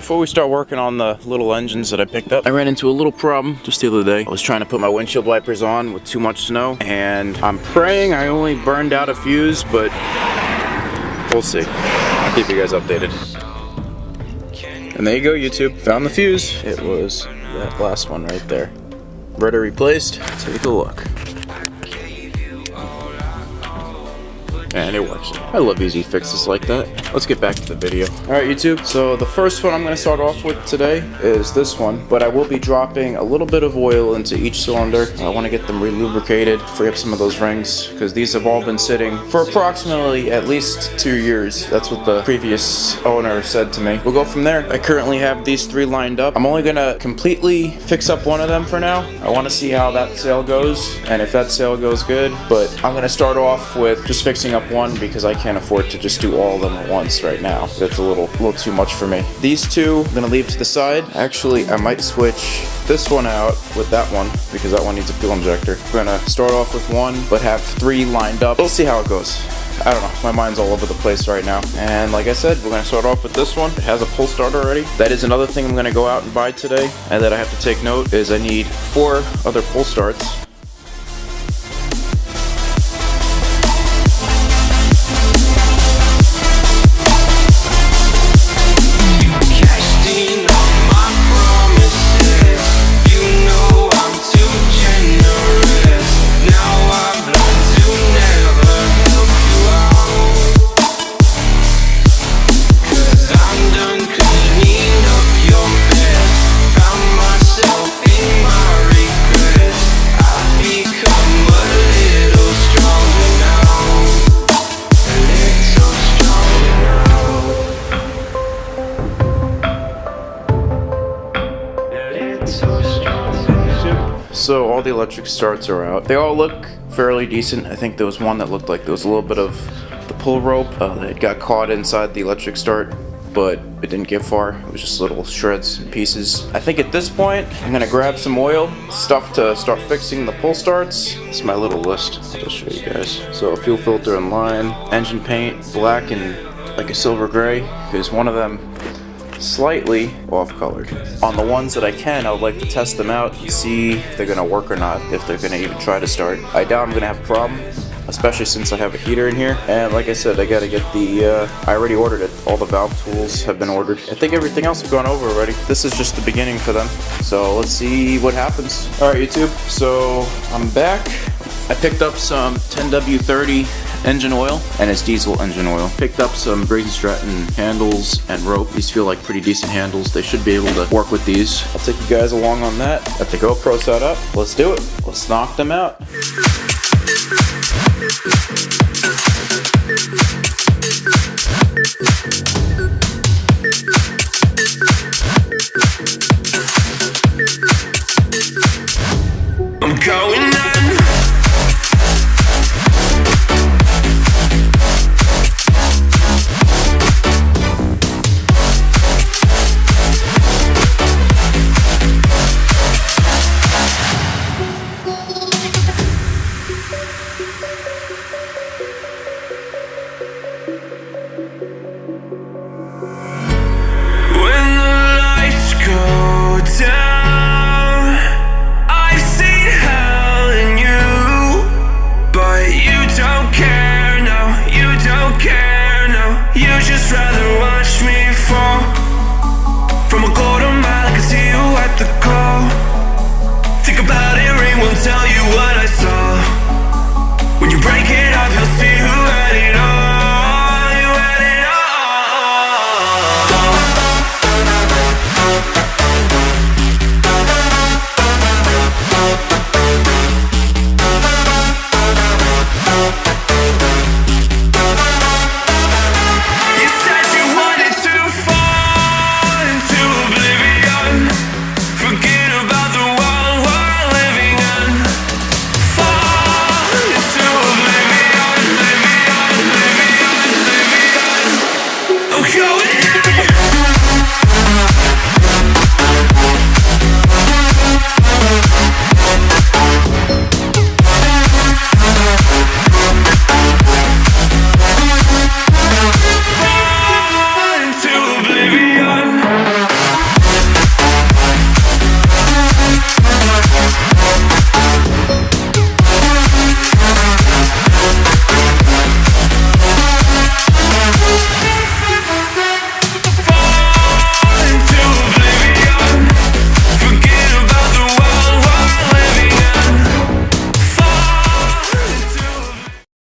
before we start working on the little engines that I picked up, I ran into a little problem just the other day. I was trying to put my windshield wipers on with too much snow, and I'm praying I only burned out a fuse, but we'll see. I'll keep you guys updated. And there you go, YouTube. Found the fuse. It was that last one right there. Rotor replaced. Take a look. And it works. I love easy fixes like that. Let's get back to the video. Alright, YouTube, so the first one I'm going to start off with today is this one, but I will be dropping a little bit of oil into each cylinder. I want to get them re-lubricated, free up some of those rings, because these have all been sitting for approximately at least 2 years. That's what the previous owner said to me. We'll go from there. I currently have these 3 lined up. I'm only going to completely fix up one of them for now. I want to see how that sale goes, and if that sale goes good, but I'm going to start off with just fixing up one because I can't afford to just do all of them at once right now. That's a little too much for me. These 2 I'm gonna leave to the side. Actually, I might switch this one out with that one because that one needs a fuel injector. We're gonna start off with 1 but have 3 lined up. We'll see how it goes. I don't know, my mind's all over the place right now. And like I said, we're gonna start off with this one. It has a pull start already. That is another thing I'm gonna go out and buy today, and that I have to take note is I need 4 other pull starts. So all the electric starts are out. They all look fairly decent. I think there was one that looked like there was a little bit of the pull rope that got caught inside the electric start, but it didn't get far. It was just little shreds and pieces. I think at this point, I'm gonna grab some oil, stuff to start fixing the pull starts. This is my little list. I'll just show you guys. So a fuel filter in line, engine paint, black and like a silver gray, because one of them slightly off-colored. On the ones that I can, I would like to test them out and see if they're gonna work or not, if they're gonna even try to start. I doubt I'm gonna have a problem, especially since I have a heater in here. And like I said, I gotta get the, I already ordered it. All the valve tools have been ordered. I think everything else has gone over already. This is just the beginning for them. So let's see what happens. Alright, YouTube, so I'm back. I picked up some 10W30 engine oil, and it's diesel engine oil. Picked up some Briggs & Stratton handles and rope. These feel like pretty decent handles. They should be able to work with these. I'll take you guys along on that. Got the GoPro set up. Let's do it. Let's knock them out. I'm going